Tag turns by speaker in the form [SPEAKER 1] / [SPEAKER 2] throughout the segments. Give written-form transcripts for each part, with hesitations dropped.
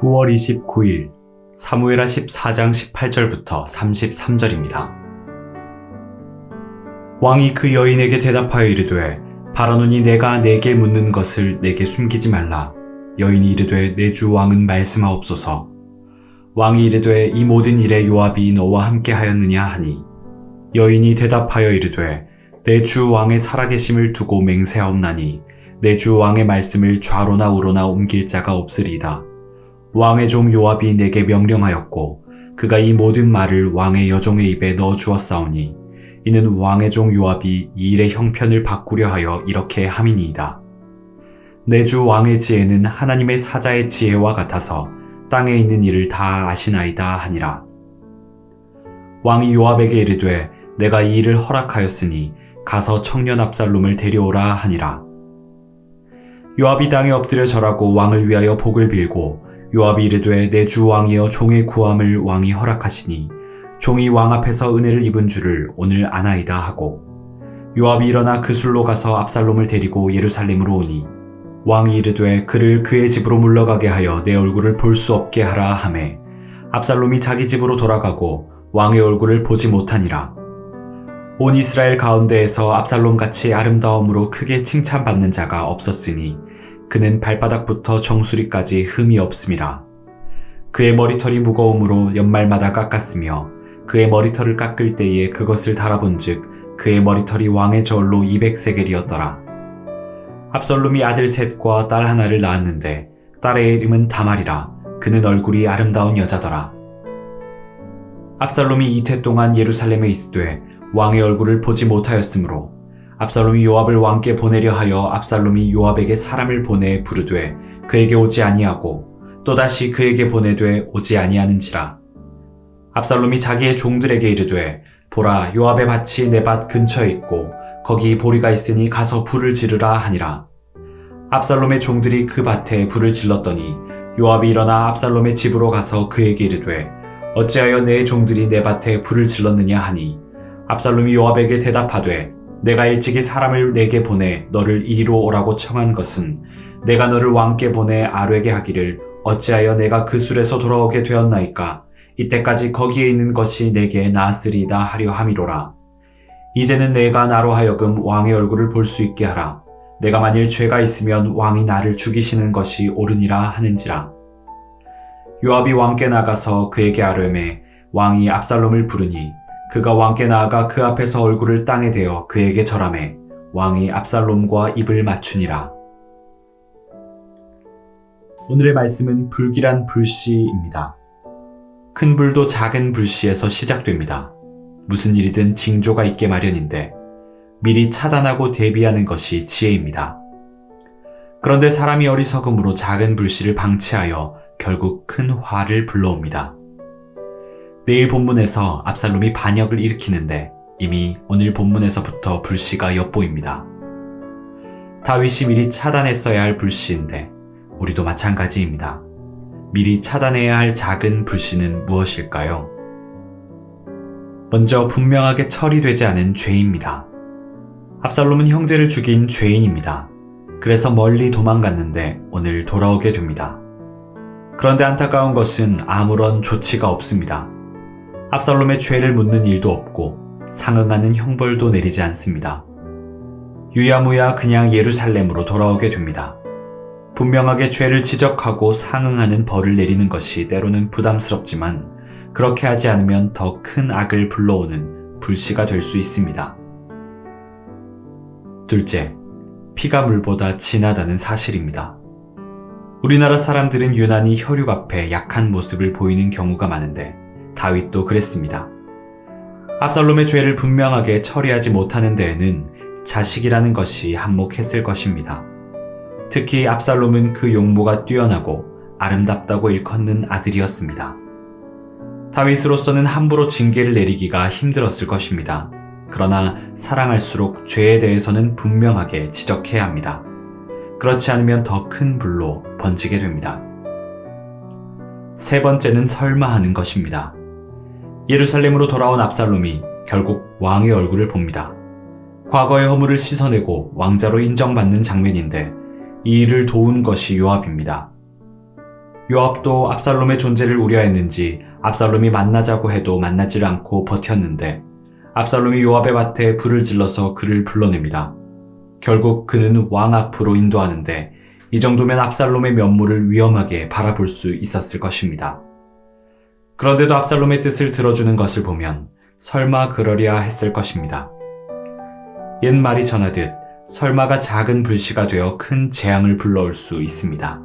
[SPEAKER 1] 9월 29일 사무엘하 14장 18절부터 33절입니다. 왕이 그 여인에게 대답하여 이르되 바라노니 내가 내게 묻는 것을 내게 숨기지 말라. 여인이 이르되 내 주 왕은 말씀하옵소서. 왕이 이르되 이 모든 일에 요압이 너와 함께 하였느냐 하니 여인이 대답하여 이르되 내 주 왕의 살아계심을 두고 맹세하옵나니 내 주 왕의 말씀을 좌로나 우로나 옮길 자가 없으리이다. 왕의 종 요압이 내게 명령하였고 그가 이 모든 말을 왕의 여종의 입에 넣어 주었사오니 이는 왕의 종 요압이 이 일의 형편을 바꾸려 하여 이렇게 함이니이다. 내 주 왕의 지혜는 하나님의 사자의 지혜와 같아서 땅에 있는 일을 다 아시나이다 하니라. 왕이 요압에게 이르되 내가 이 일을 허락하였으니 가서 청년 압살롬을 데려오라 하니라. 요압이 땅에 엎드려 절하고 왕을 위하여 복을 빌고 요압이 이르되 내 주 왕이여 종의 구함을 왕이 허락하시니 종이 왕 앞에서 은혜를 입은 줄을 오늘 아나이다 하고 요압이 일어나 그 술로 가서 압살롬을 데리고 예루살렘으로 오니 왕이 이르되 그를 그의 집으로 물러가게 하여 내 얼굴을 볼 수 없게 하라 하매 압살롬이 자기 집으로 돌아가고 왕의 얼굴을 보지 못하니라. 온 이스라엘 가운데에서 압살롬같이 아름다움으로 크게 칭찬받는 자가 없었으니 그는 발바닥부터 정수리까지 흠이 없음이라. 그의 머리털이 무거움으로 연말마다 깎았으며 그의 머리털을 깎을 때에 그것을 달아본즉 그의 머리털이 왕의 저울로 200세겔이었더라. 압살롬이 아들 셋과 딸 하나를 낳았는데 딸의 이름은 다말이라. 그는 얼굴이 아름다운 여자더라. 압살롬이 이태 동안 예루살렘에 있으되 왕의 얼굴을 보지 못하였으므로 압살롬이 요압을 왕께 보내려 하여 압살롬이 요압에게 사람을 보내 부르되 그에게 오지 아니하고 또다시 그에게 보내되 오지 아니하는지라. 압살롬이 자기의 종들에게 이르되 보라 요압의 밭이 내 밭 근처에 있고 거기 보리가 있으니 가서 불을 지르라 하니라. 압살롬의 종들이 그 밭에 불을 질렀더니 요압이 일어나 압살롬의 집으로 가서 그에게 이르되 어찌하여 내 종들이 내 밭에 불을 질렀느냐 하니 압살롬이 요압에게 대답하되 내가 일찍이 사람을 내게 보내 너를 이리로 오라고 청한 것은 내가 너를 왕께 보내 아뢰게 하기를 어찌하여 내가 그 술에서 돌아오게 되었나이까 이때까지 거기에 있는 것이 내게 나았으리이다 하려 함이로라. 이제는 내가 나로 하여금 왕의 얼굴을 볼 수 있게 하라. 내가 만일 죄가 있으면 왕이 나를 죽이시는 것이 옳으니라 하는지라. 요압이 왕께 나가서 그에게 아뢰매 왕이 압살롬을 부르니 그가 왕께 나아가 그 앞에서 얼굴을 땅에 대어 그에게 절하매 왕이 압살롬과 입을 맞추니라. 오늘의 말씀은 불길한 불씨입니다. 큰 불도 작은 불씨에서 시작됩니다. 무슨 일이든 징조가 있게 마련인데 미리 차단하고 대비하는 것이 지혜입니다. 그런데 사람이 어리석음으로 작은 불씨를 방치하여 결국 큰 화를 불러옵니다. 내일 본문에서 압살롬이 반역을 일으키는데 이미 오늘 본문에서부터 불씨가 엿보입니다. 다윗이 미리 차단했어야 할 불씨인데 우리도 마찬가지입니다. 미리 차단해야 할 작은 불씨는 무엇일까요? 먼저 분명하게 처리되지 않은 죄입니다. 압살롬은 형제를 죽인 죄인입니다. 그래서 멀리 도망갔는데 오늘 돌아오게 됩니다. 그런데 안타까운 것은 아무런 조치가 없습니다. 압살롬의 죄를 묻는 일도 없고 상응하는 형벌도 내리지 않습니다. 유야무야 그냥 예루살렘으로 돌아오게 됩니다. 분명하게 죄를 지적하고 상응하는 벌을 내리는 것이 때로는 부담스럽지만 그렇게 하지 않으면 더 큰 악을 불러오는 불씨가 될 수 있습니다. 둘째, 피가 물보다 진하다는 사실입니다. 우리나라 사람들은 유난히 혈육 앞에 약한 모습을 보이는 경우가 많은데 다윗도 그랬습니다. 압살롬의 죄를 분명하게 처리하지 못하는 데에는 자식이라는 것이 한몫했을 것입니다. 특히 압살롬은 그 용모가 뛰어나고 아름답다고 일컫는 아들이었습니다. 다윗으로서는 함부로 징계를 내리기가 힘들었을 것입니다. 그러나 사랑할수록 죄에 대해서는 분명하게 지적해야 합니다. 그렇지 않으면 더 큰 불로 번지게 됩니다. 세 번째는 설마 하는 것입니다. 예루살렘으로 돌아온 압살롬이 결국 왕의 얼굴을 봅니다. 과거의 허물을 씻어내고 왕자로 인정받는 장면인데 이 일을 도운 것이 요압입니다. 요압도 압살롬의 존재를 우려했는지 압살롬이 만나자고 해도 만나질 않고 버텼는데 압살롬이 요압의 밭에 불을 질러서 그를 불러냅니다. 결국 그는 왕 앞으로 인도하는데 이 정도면 압살롬의 면모를 위험하게 바라볼 수 있었을 것입니다. 그런데도 압살롬의 뜻을 들어주는 것을 보면 설마 그러랴 했을 것입니다. 옛말이 전하듯 설마가 작은 불씨가 되어 큰 재앙을 불러올 수 있습니다.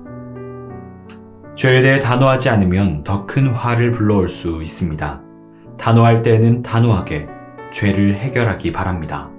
[SPEAKER 1] 죄에 대해 단호하지 않으면 더 큰 화를 불러올 수 있습니다. 단호할 때에는 단호하게 죄를 해결하기 바랍니다.